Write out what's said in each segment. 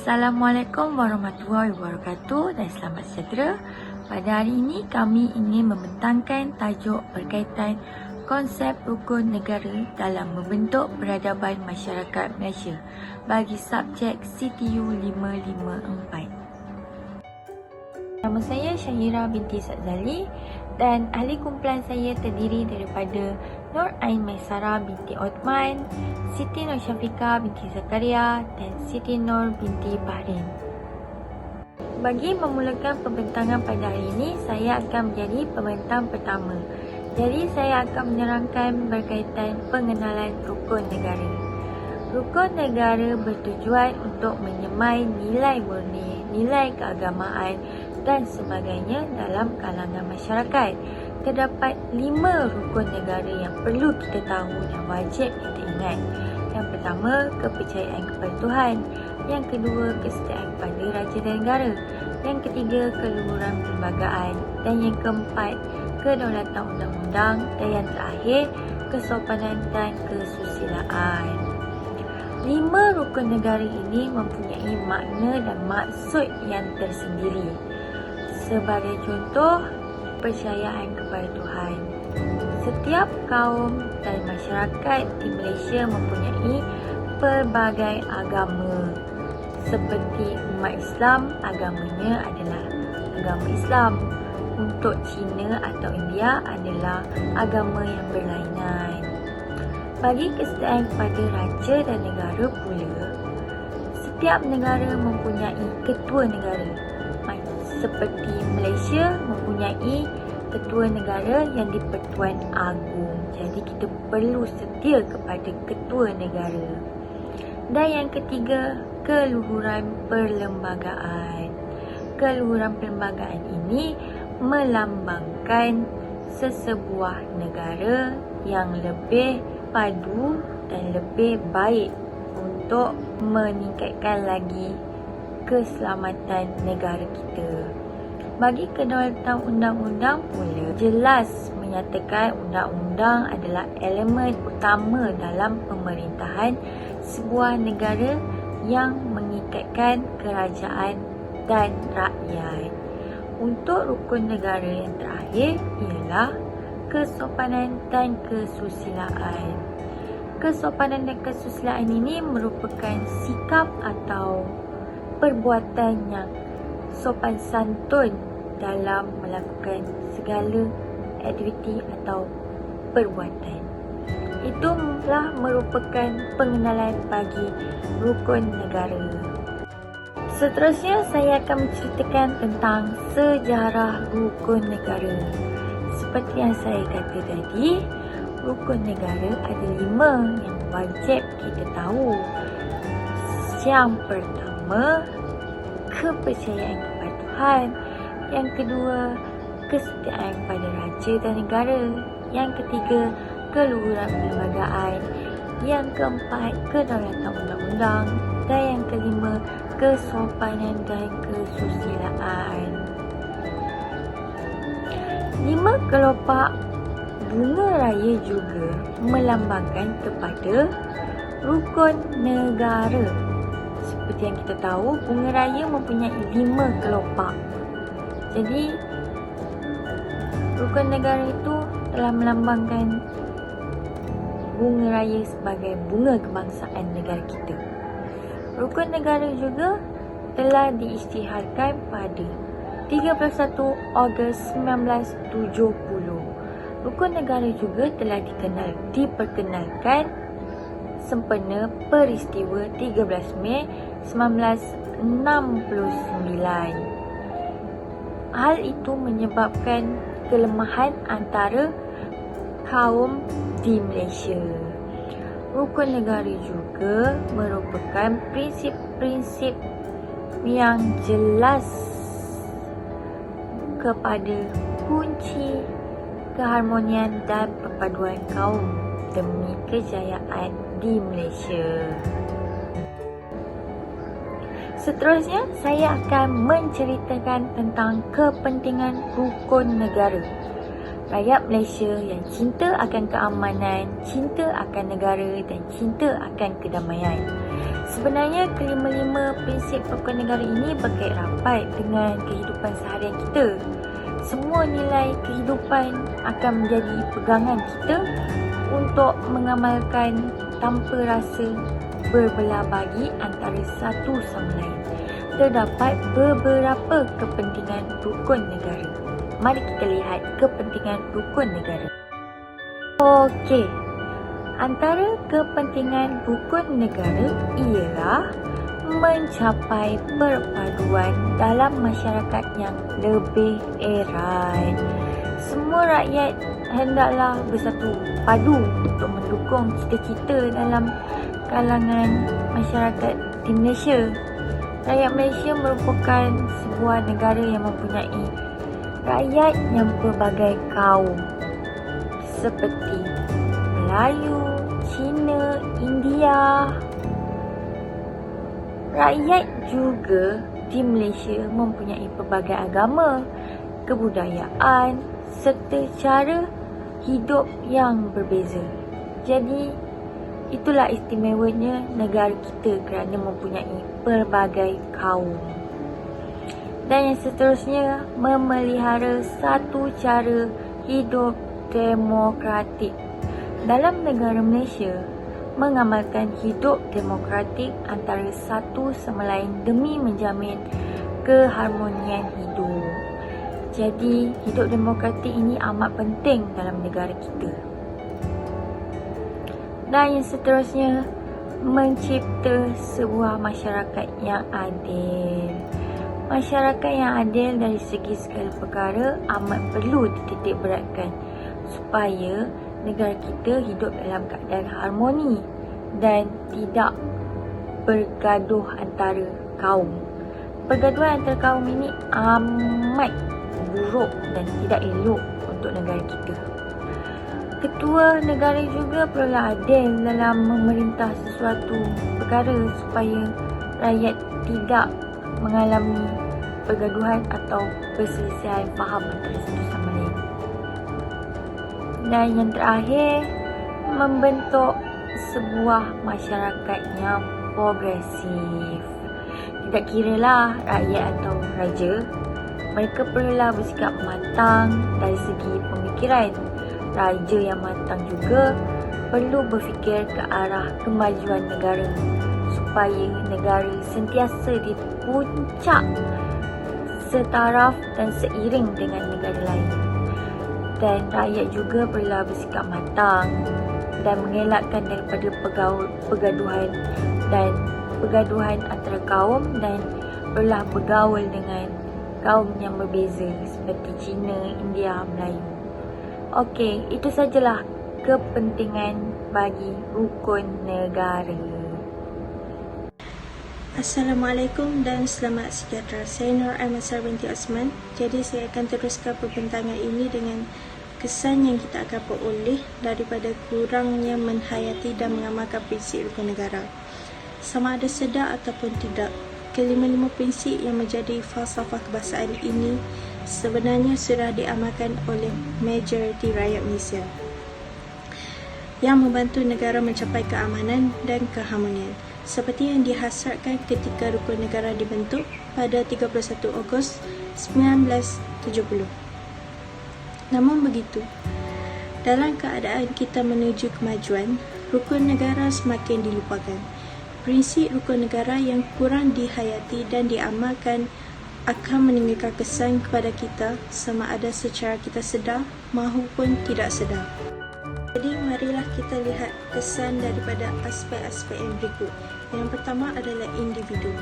Assalamualaikum warahmatullahi wabarakatuh dan selamat sejahtera. Pada hari ini kami ingin membentangkan tajuk berkaitan konsep rukun negara dalam membentuk peradaban masyarakat Malaysia bagi subjek CTU 554. Nama saya Syahira binti Sadzali dan ahli kumpulan saya terdiri daripada Nur Ain Maisara binti Othman, Siti Nur Syafiqah binti Zakaria dan Siti Nur binti Bahrin. Bagi memulakan pembentangan pada hari ini, saya akan menjadi pembentang pertama. Jadi saya akan menerangkan berkaitan pengenalan rukun negara. Rukun negara bertujuan untuk menyemai nilai murni, nilai keagamaan dan sebagainya dalam kalangan masyarakat. Terdapat 5 rukun negara yang perlu kita tahu dan wajib kita ingat. Yang pertama, kepercayaan kepada Tuhan. Yang kedua, kesetiaan kepada raja dan negara. Yang ketiga, keluhuran perlembagaan. Dan yang keempat, kedaulatan undang-undang. Dan yang terakhir, kesopanan dan kesusilaan. 5 rukun negara ini mempunyai makna dan maksud yang tersendiri. Sebagai contoh, kepercayaan kepada Tuhan. Setiap kaum dan masyarakat di Malaysia mempunyai pelbagai agama. Seperti umat Islam, agamanya adalah agama Islam. Untuk Cina atau India adalah agama yang berlainan. Bagi kesetiaan kepada raja dan negara pula, setiap negara mempunyai ketua negara. Seperti Malaysia mempunyai ketua negara yang di-Pertuan Agong. Jadi kita perlu setia kepada ketua negara. Dan yang ketiga, keluhuran perlembagaan. Keluhuran perlembagaan ini melambangkan sesebuah negara yang lebih padu dan lebih baik untuk meningkatkan lagi keselamatan negara kita. Bagi kedaulatan undang-undang pula, jelas menyatakan undang-undang adalah elemen utama dalam pemerintahan sebuah negara yang mengikatkan kerajaan dan rakyat. Untuk rukun negara yang terakhir ialah kesopanan dan kesusilaan. Kesopanan dan kesusilaan ini merupakan sikap atau perbuatan yang sopan santun dalam melakukan segala aktiviti atau perbuatan. Itulah merupakan pengenalan bagi rukun negara. Seterusnya saya akan menceritakan tentang sejarah rukun negara. Seperti yang saya kata tadi, rukun negara ada 5 yang wajib kita tahu. Yang pertama, kepercayaan kepada Tuhan. Yang kedua, kesetiaan kepada raja dan negara. Yang ketiga, keluhuran perlembagaan. Yang keempat, kedaulatan undang-undang. Dan yang kelima, kesopanan dan kesusilaan. 5 kelopak bunga raya juga melambangkan kepada rukun negara. Seperti yang kita tahu, bunga raya mempunyai 5 kelopak. Jadi, rukun negara itu telah melambangkan bunga raya sebagai bunga kebangsaan negara kita. Rukun negara juga telah diisytiharkan pada 31 Ogos 1970. Rukun negara juga telah diperkenalkan sempena peristiwa 13 Mei 1969. Hal itu menyebabkan kelemahan antara kaum di Malaysia. Rukun negara juga merupakan prinsip-prinsip yang jelas kepada kunci keharmonian dan perpaduan kaum demi kejayaan di Malaysia. Seterusnya, saya akan menceritakan tentang kepentingan rukun negara. Rakyat Malaysia yang cinta akan keamanan, cinta akan negara dan cinta akan kedamaian. Sebenarnya kelima-lima prinsip rukun negara ini berkait rapat dengan kehidupan seharian kita. Semua nilai kehidupan akan menjadi pegangan kita untuk mengamalkan tanpa rasa berbelah bagi antara satu sama lain. Terdapat beberapa kepentingan rukun negara. Mari kita lihat kepentingan rukun negara. Okey. Antara kepentingan rukun negara ialah mencapai perpaduan dalam masyarakat yang lebih erat. Semua rakyat hendaklah bersatu padu untuk mendukung cita-cita dalam kalangan masyarakat di Malaysia. Rakyat Malaysia merupakan sebuah negara yang mempunyai rakyat yang pelbagai kaum seperti Melayu, Cina, India. Rakyat juga di Malaysia mempunyai pelbagai agama, kebudayaan serta cara hidup yang berbeza. Jadi, itulah istimewanya negara kita kerana mempunyai pelbagai kaum. Dan yang seterusnya, memelihara satu cara hidup demokratik. Dalam negara Malaysia, mengamalkan hidup demokratik antara satu sama lain demi menjamin keharmonian hidup. Jadi, hidup demokratik ini amat penting dalam negara kita. Dan yang seterusnya, mencipta sebuah masyarakat yang adil. Masyarakat yang adil dari segi segala perkara amat perlu dititik beratkan supaya negara kita hidup dalam keadaan harmoni dan tidak bergaduh antara kaum. Pergaduhan antara kaum ini amat buruk dan tidak elok untuk negara kita. Ketua negara juga perlulah adil dalam memerintah sesuatu perkara supaya rakyat tidak mengalami pergaduhan atau perselisihan faham antara satu sama lain. Dan yang terakhir, membentuk sebuah masyarakat yang progresif. Tidak kiralah rakyat atau raja, mereka perlulah bersikap matang dari segi pemikiran. Raja yang matang juga perlu berfikir ke arah kemajuan negara supaya negara sentiasa di puncak setaraf dan seiring dengan negara lain. Dan rakyat juga perlu bersikap matang dan mengelakkan daripada pergaduhan antara kaum dan perlu bergaul dengan kaum yang berbeza seperti Cina, India, Melayu. Okey, itu sajalah kepentingan bagi rukun negara. Assalamualaikum dan selamat sejahtera. Saya Nur Ahmad binti Osman. Jadi saya akan teruskan perbincangan ini dengan kesan yang kita akan peroleh daripada kurangnya menghayati dan mengamalkan prinsip rukun negara. Sama ada sedar ataupun tidak, kelima-lima prinsip yang menjadi falsafah kebangsaan ini sebenarnya sudah diamalkan oleh majoriti rakyat Malaysia yang membantu negara mencapai keamanan dan keharmonian seperti yang dihasratkan ketika rukun negara dibentuk pada 31 Ogos 1970. Namun begitu, dalam keadaan kita menuju kemajuan, rukun negara semakin dilupakan. Prinsip rukun negara yang kurang dihayati dan diamalkan akan meninggalkan kesan kepada kita sama ada secara kita sedar maupun tidak sedar. Jadi marilah kita lihat kesan daripada aspek-aspek yang berikut. Yang pertama adalah individu.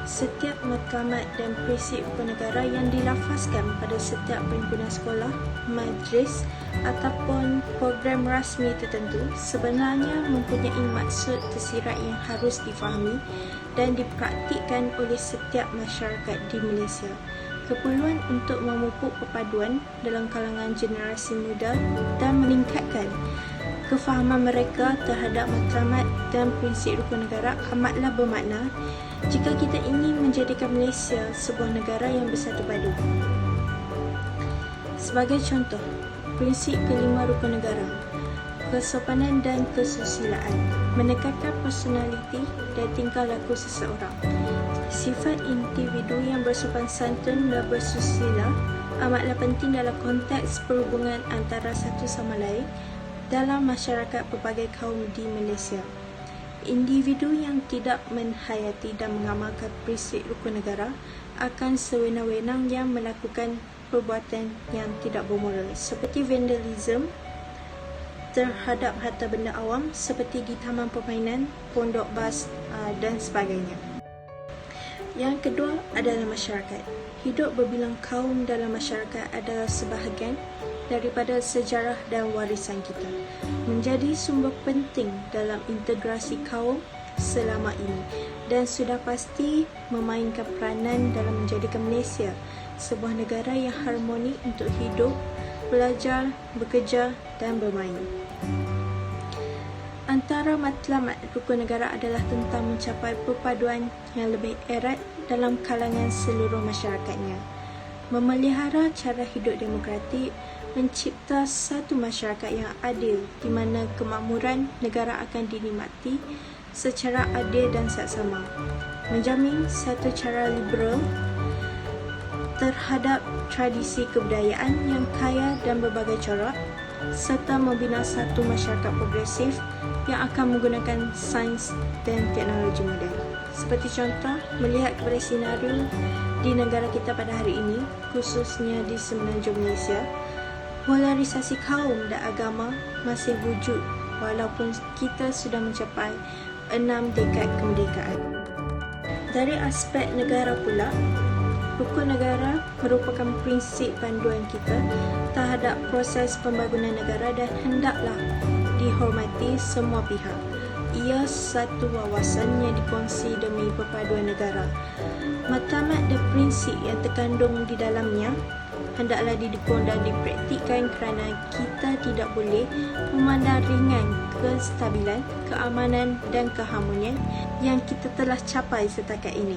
Setiap matlamat dan prinsip rukun negara yang dilafazkan pada setiap perhimpunan sekolah, majlis ataupun program rasmi tertentu sebenarnya mempunyai maksud tersirat yang harus difahami dan dipraktikkan oleh setiap masyarakat di Malaysia. Keperluan untuk memupuk perpaduan dalam kalangan generasi muda dan meningkatkan kefahaman mereka terhadap matlamat dan prinsip rukun negara amatlah bermakna jika kita ingin menjadikan Malaysia sebuah negara yang bersatu padu. Sebagai contoh, prinsip kelima rukun negara. kesopanan dan kesusilaan, menekankan personaliti dan tingkah laku seseorang. Sifat individu yang bersopan santun dan bersusila amatlah penting dalam konteks perhubungan antara satu sama lain dalam masyarakat pelbagai kaum di Malaysia. Individu yang tidak menghayati dan mengamalkan prinsip rukun negara akan sewenang-wenang yang melakukan perbuatan yang tidak bermoral seperti vandalisme terhadap harta benda awam seperti di taman permainan, pondok bas dan sebagainya. Yang kedua adalah masyarakat. Hidup berbilang kaum dalam masyarakat adalah sebahagian daripada sejarah dan warisan kita, menjadi sumber penting dalam integrasi kaum selama ini dan sudah pasti memainkan peranan dalam menjadikan Malaysia sebuah negara yang harmoni untuk hidup, belajar, bekerja dan bermain. Antara matlamat rukun negara adalah tentang mencapai perpaduan yang lebih erat dalam kalangan seluruh masyarakatnya, memelihara cara hidup demokratik, mencipta satu masyarakat yang adil di mana kemakmuran negara akan dinikmati secara adil dan saksama, menjamin satu cara liberal terhadap tradisi kebudayaan yang kaya dan berbagai corak, serta membina satu masyarakat progresif yang akan menggunakan sains dan teknologi moden. Seperti contoh, melihat kepada senario di negara kita pada hari ini, khususnya di semenanjung Malaysia, polarisasi kaum dan agama masih wujud walaupun kita sudah mencapai 6 dekad kemerdekaan. Dari aspek negara pula, rukun negara merupakan prinsip panduan kita terhadap proses pembangunan negara dan hendaklah dihormati semua pihak. Ia satu wawasan yang dikongsi demi perpaduan negara. Matlamat dan prinsip yang terkandung di dalamnya hendaklah didukung dan dipraktikkan kerana kita tidak boleh memandang ringan kestabilan, keamanan dan keharmonian yang kita telah capai setakat ini.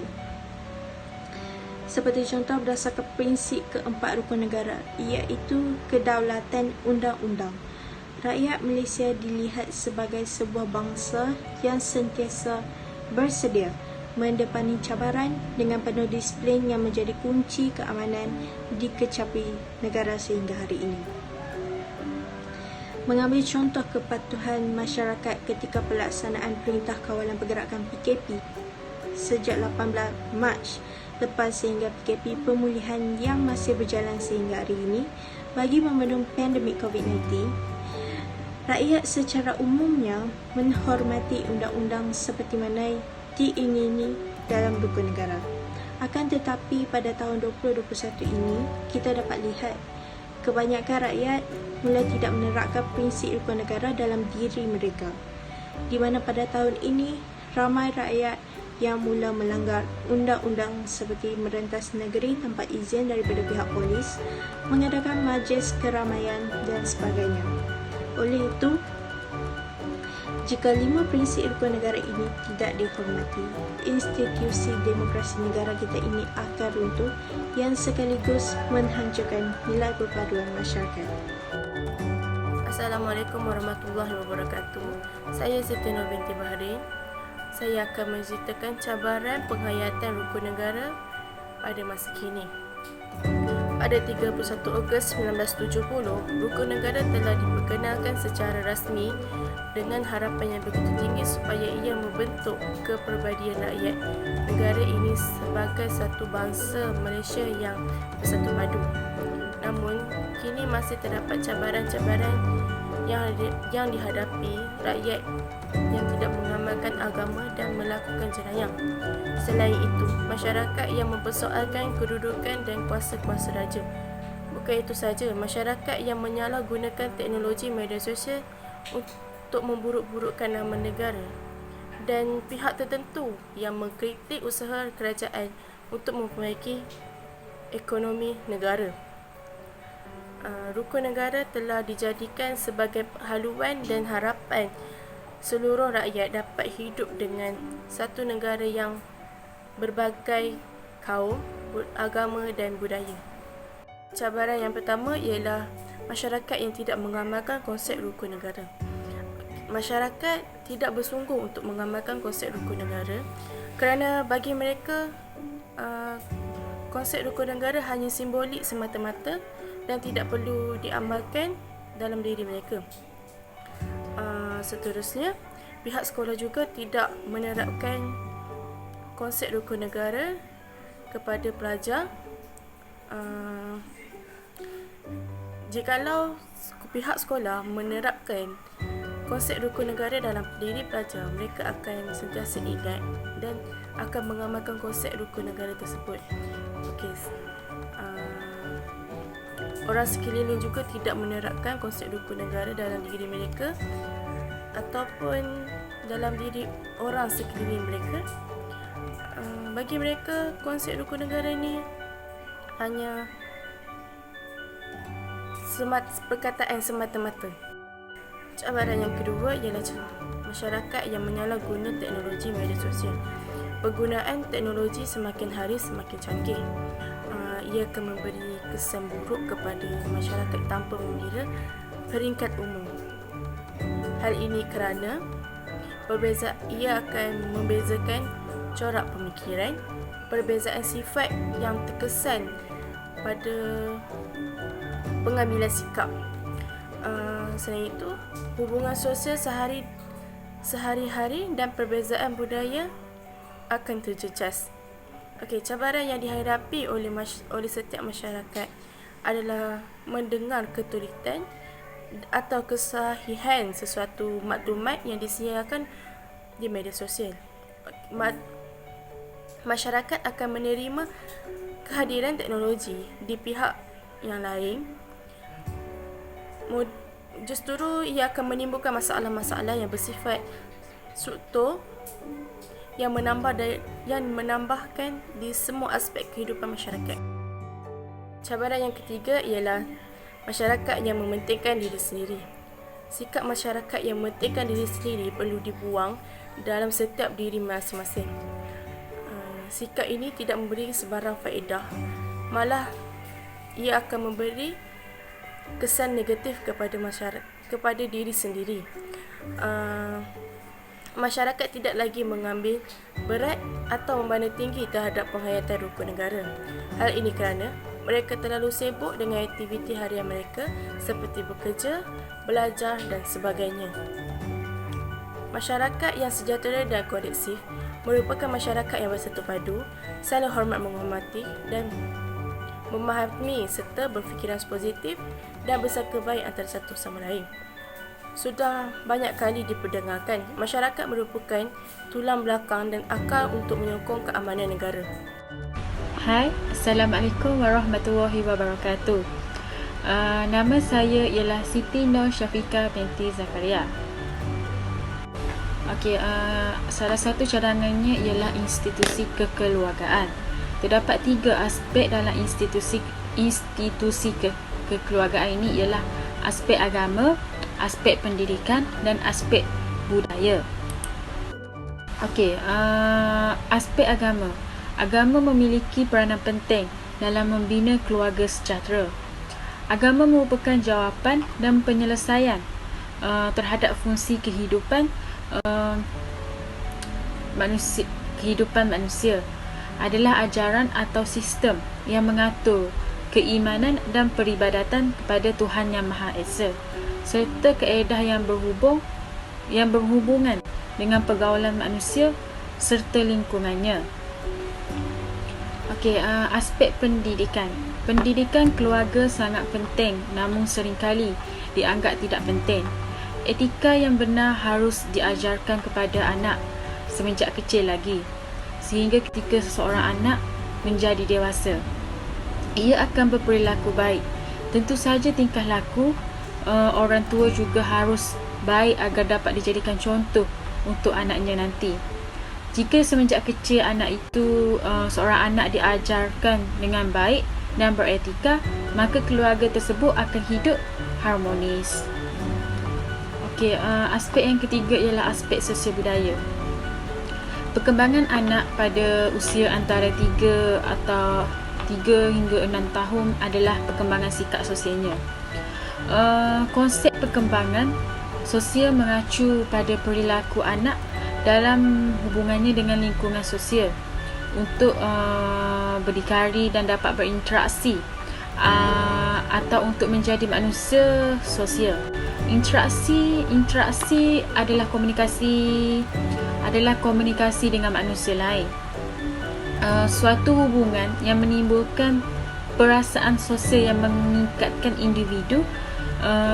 Seperti contoh berdasarkan prinsip keempat rukun negara, iaitu kedaulatan undang-undang. Rakyat Malaysia dilihat sebagai sebuah bangsa yang sentiasa bersedia mendepani cabaran dengan penuh disiplin yang menjadi kunci keamanan di kecapi negara sehingga hari ini. Mengambil contoh kepatuhan masyarakat ketika pelaksanaan Perintah Kawalan Pergerakan PKP sejak 18 Mac lepas sehingga PKP pemulihan yang masih berjalan sehingga hari ini bagi membendung pandemik COVID-19, rakyat secara umumnya menghormati undang-undang seperti mana diingini dalam rukun negara. Akan tetapi pada tahun 2021 ini, kita dapat lihat kebanyakan rakyat mula tidak menerapkan prinsip rukun negara dalam diri mereka, di mana pada tahun ini ramai rakyat yang mula melanggar undang-undang seperti merentas negeri tanpa izin daripada pihak polis, mengadakan majlis keramaian dan sebagainya. Oleh itu, jika 5 prinsip rukun negara ini tidak dihormati, institusi demokrasi negara kita ini akan runtuh yang sekaligus menghancurkan nilai perpaduan masyarakat. Assalamualaikum warahmatullahi wabarakatuh. Saya Siti Nur binti Bahrain. Saya akan menceritakan cabaran penghayatan rukun negara pada masa kini. Pada 31 Ogos 1970, rukun negara telah diperkenalkan secara rasmi dengan harapan yang begitu tinggi supaya ia membentuk kepribadian rakyat negara ini sebagai satu bangsa Malaysia yang bersatu padu. Namun, kini masih terdapat cabaran-cabaran yang dihadapi rakyat yang tidak mengamalkan agama dan melakukan jenayah. Selain itu, masyarakat yang mempersoalkan kedudukan dan kuasa-kuasa raja. Bukan itu saja, masyarakat yang menyalahgunakan teknologi media sosial untuk memburuk-burukkan nama negara dan pihak tertentu yang mengkritik usaha kerajaan untuk memperbaiki ekonomi negara. Rukun negara telah dijadikan sebagai haluan dan harapan seluruh rakyat dapat hidup dengan satu negara yang berbagai kaum, agama dan budaya. Cabaran yang pertama ialah masyarakat yang tidak mengamalkan konsep rukun negara. masyarakat tidak bersungguh untuk mengamalkan konsep rukun negara kerana bagi mereka konsep rukun negara hanya simbolik semata-mata dan tidak perlu diamalkan dalam diri mereka. Seterusnya, pihak sekolah juga tidak menerapkan konsep rukun negara kepada pelajar. Jikalau pihak sekolah menerapkan konsep rukun negara dalam diri pelajar, mereka akan sentiasa ingat dan akan mengamalkan konsep rukun negara tersebut. Orang sekeliling juga tidak menerapkan konsep rukun negara dalam diri mereka ataupun dalam diri orang sekeliling mereka. Bagi mereka, konsep rukun negara ini hanya perkataan semata-mata. Cabaran yang kedua ialah masyarakat yang menyalahguna teknologi media sosial. Penggunaan teknologi semakin hari semakin canggih. Ia akan memberi kesan buruk kepada masyarakat tanpa mengira peringkat umum. Hal ini kerana ia akan membezakan corak pemikiran, perbezaan sifat yang terkesan pada pengambilan sikap. Selain itu, hubungan sosial sehari-hari dan perbezaan budaya akan terjejas. Cabaran yang dihadapi oleh setiap masyarakat adalah mendengar ketulitan atau kesahihan sesuatu maklumat yang disiarkan di media sosial. Masyarakat akan menerima kehadiran teknologi di pihak yang lain. Justru ia akan menimbulkan masalah-masalah yang bersifat struktur yang menambahkan di semua aspek kehidupan masyarakat. Cabaran yang ketiga ialah masyarakat yang mementingkan diri sendiri. Sikap masyarakat yang mementingkan diri sendiri perlu dibuang dalam setiap diri masing-masing. Sikap ini tidak memberi sebarang faedah, malah ia akan memberi kesan negatif kepada diri sendiri. Masyarakat tidak lagi mengambil berat atau membanding tinggi terhadap penghayatan rukun negara. Hal ini kerana mereka terlalu sibuk dengan aktiviti harian mereka seperti bekerja, belajar dan sebagainya. Masyarakat yang sejahtera dan kondusif merupakan masyarakat yang bersatu padu, saling hormat menghormati dan memahami serta berfikiran positif dan bersangka baik antara satu sama lain. Sudah banyak kali diperdengarkan, masyarakat merupakan tulang belakang dan akal untuk menyokong keamanan negara. Hai, Assalamualaikum warahmatullahi wabarakatuh. Nama saya ialah Siti Nur Syafiqah binti Zakaria. Salah satu cadangannya ialah institusi kekeluargaan. Terdapat 3 aspek dalam institusi kekeluargaan ini ialah aspek agama, aspek pendidikan dan aspek budaya. Aspek agama. Agama memiliki peranan penting dalam membina keluarga sejahtera. Agama merupakan jawapan dan penyelesaian terhadap fungsi kehidupan manusia. Adalah ajaran atau sistem yang mengatur keimanan dan peribadatan kepada Tuhan Yang Maha Esa serta kaedah yang berhubungan dengan pergaulan manusia serta lingkungannya. Aspek pendidikan. Pendidikan keluarga sangat penting namun seringkali dianggap tidak penting. Etika yang benar harus diajarkan kepada anak semenjak kecil lagi, sehingga ketika seseorang anak menjadi dewasa, ia akan berperilaku baik. Tentu saja tingkah laku orang tua juga harus baik agar dapat dijadikan contoh untuk anaknya nanti. Jika semenjak kecil anak itu seorang anak diajarkan dengan baik dan beretika, maka keluarga tersebut akan hidup harmonis. Aspek yang ketiga ialah aspek sosial budaya. Perkembangan anak pada usia antara 3 hingga 6 tahun adalah perkembangan sikap sosialnya. Konsep perkembangan Sosial mengacu pada perilaku anak dalam hubungannya dengan lingkungan sosial untuk berdikari dan dapat berinteraksi atau untuk menjadi manusia sosial. Interaksi adalah komunikasi dengan manusia lain. Suatu hubungan yang menimbulkan perasaan sosial yang mengikatkan individu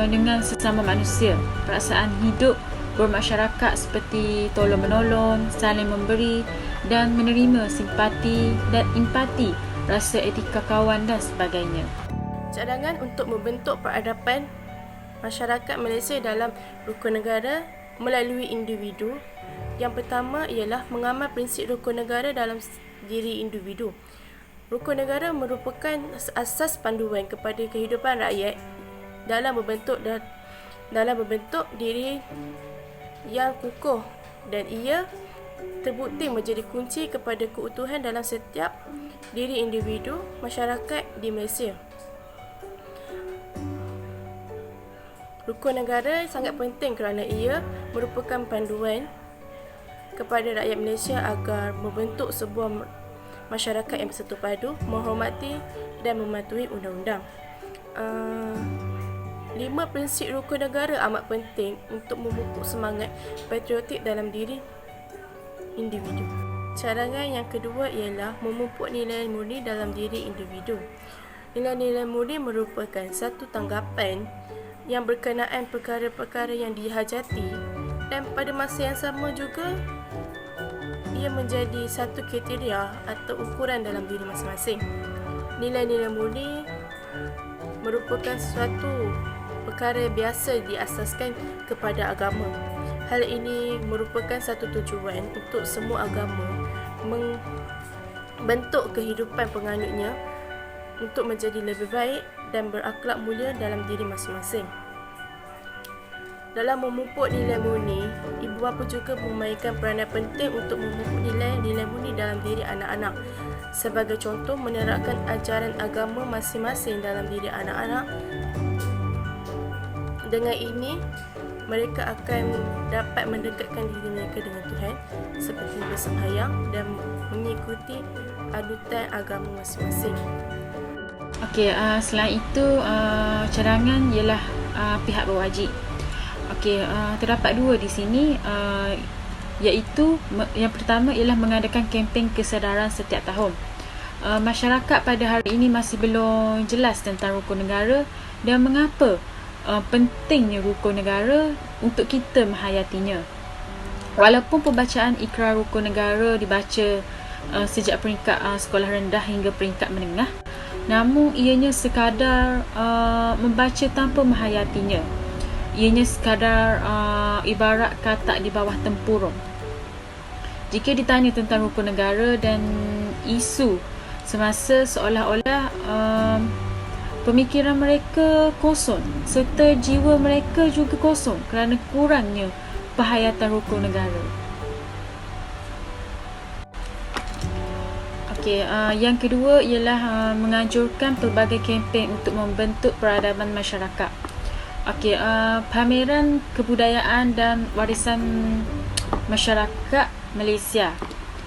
dengan sesama manusia. Perasaan hidup bermasyarakat seperti tolong-menolong, saling memberi dan menerima, simpati dan empati, rasa etika kawan dan sebagainya. Cadangan untuk membentuk peradaban masyarakat Malaysia dalam rukun negara melalui individu. Yang pertama ialah mengamal prinsip rukun negara dalam diri individu. Rukun negara merupakan asas panduan kepada kehidupan rakyat dalam membentuk diri yang kukuh, dan ia terbukti menjadi kunci kepada keutuhan dalam setiap diri individu masyarakat di Malaysia. Rukun negara sangat penting kerana ia merupakan panduan kepada rakyat Malaysia agar membentuk sebuah masyarakat yang bersatu padu, menghormati dan mematuhi undang-undang. 5 prinsip rukun negara amat penting untuk memupuk semangat patriotik dalam diri individu. Cadangan yang kedua ialah memupuk nilai murni dalam diri individu. Nilai-nilai murni merupakan satu tanggapan yang berkenaan perkara-perkara yang dihajati, dan pada masa yang sama juga ia menjadi satu kriteria atau ukuran dalam diri masing-masing. Nilai-nilai murni merupakan suatu perkara yang biasa diasaskan kepada agama. Hal ini merupakan satu tujuan untuk semua agama membentuk kehidupan penganutnya untuk menjadi lebih baik dan berakhlak mulia dalam diri masing-masing. Dalam memupuk nilai murni, ibu bapa juga memainkan peranan penting untuk memupuk nilai-nilai murni dalam diri anak-anak. Sebagai contoh, menerapkan ajaran agama masing-masing dalam diri anak-anak. Dengan ini, mereka akan dapat mendekatkan diri mereka dengan Tuhan seperti bersembahyang dan mengikuti anutan agama masing-masing. Okey, selain itu cadangan ialah pihak berwajib. Okey, terdapat dua di sini, iaitu yang pertama ialah mengadakan kempen kesedaran setiap tahun. Masyarakat pada hari ini masih belum jelas tentang rukun negara dan mengapa pentingnya rukun negara untuk kita menghayatinya. Walaupun pembacaan ikrar rukun negara dibaca sejak peringkat sekolah rendah hingga peringkat menengah, namun ianya sekadar membaca tanpa menghayatinya. Ianya sekadar ibarat katak di bawah tempurung. Jika ditanya tentang rukun negara dan isu semasa, seolah-olah pemikiran mereka kosong serta jiwa mereka juga kosong kerana kurangnya penghayatan rukun negara. Okey, yang kedua ialah menganjurkan pelbagai kempen untuk membentuk peradaban masyarakat. Okey, pameran kebudayaan dan warisan masyarakat Malaysia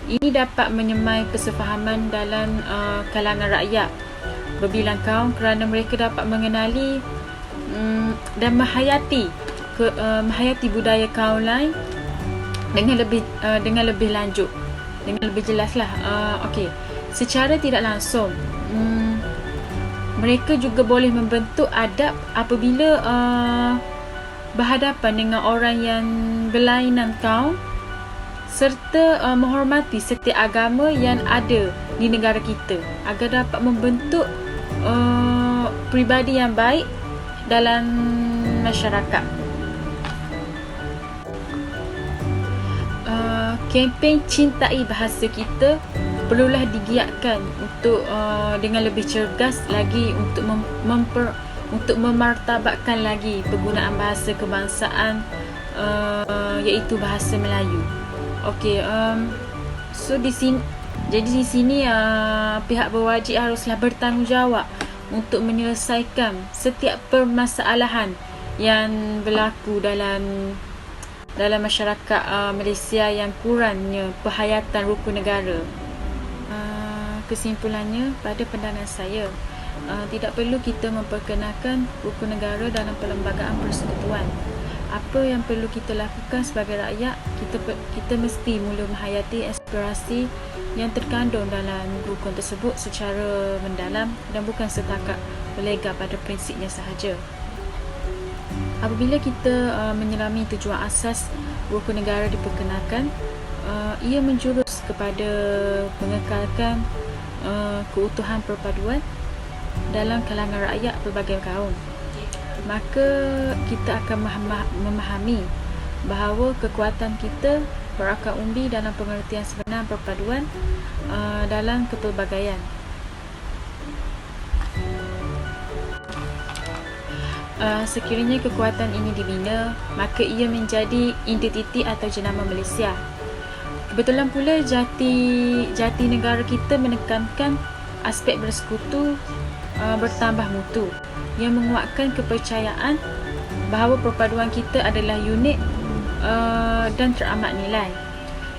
ini dapat menyemai kesefahaman dalam kalangan rakyat berbilang kaum kerana mereka dapat mengenali dan menghayati budaya kaum lain dengan lebih lanjut, dengan lebih jelaslah. Okey, secara tidak langsung mereka juga boleh membentuk adab apabila berhadapan dengan orang yang berlainan kaum serta menghormati setiap agama yang ada di negara kita agar dapat membentuk peribadi yang baik dalam masyarakat. Kempen Cintai Bahasa Kita perlulah digiatkan untuk dengan lebih cergas lagi untuk memartabatkan lagi penggunaan bahasa kebangsaan iaitu bahasa Melayu. Okey, so di sini pihak berwajib haruslah bertanggungjawab untuk menyelesaikan setiap permasalahan yang berlaku dalam masyarakat Malaysia yang kurangnya penghayatan rukun negara. Kesimpulannya, pada pandangan saya, tidak perlu kita memperkenalkan rukun negara dalam perlembagaan persekutuan. Apa yang perlu kita lakukan sebagai rakyat, kita mesti mula menghayati aspirasi yang terkandung dalam rukun tersebut secara mendalam dan bukan setakat berlega pada prinsipnya sahaja. Apabila kita menyelami tujuan asas rukun negara diperkenalkan, ia menjurus kepada mengekalkan keutuhan perpaduan dalam kalangan rakyat pelbagai kaum. Maka kita akan memahami bahawa kekuatan kita berakar umbi dalam pengertian sebenar perpaduan dalam kepelbagaian. Sekiranya kekuatan ini dibina, maka ia menjadi identiti atau jenama Malaysia. Kebetulan pula jati negara kita menekankan aspek bersekutu bertambah mutu yang menguatkan kepercayaan bahawa perpaduan kita adalah unik dan teramat nilai.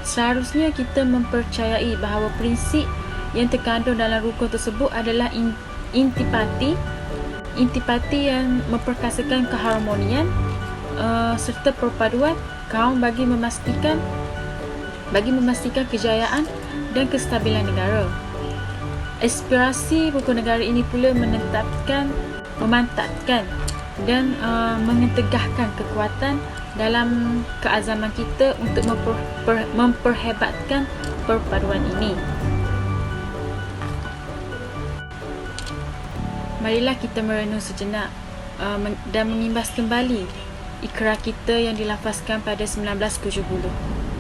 Seharusnya kita mempercayai bahawa prinsip yang terkandung dalam rukun tersebut adalah intipati yang memperkasakan keharmonian serta perpaduan kaum bagi memastikan kejayaan dan kestabilan negara. Aspirasi rukun negara ini pula memantapkan dan mengetegahkan kekuatan dalam keazaman kita untuk memperhebatkan perpaduan ini. Marilah kita merenung sejenak dan mengimbas kembali ikrar kita yang dilafazkan pada 1970.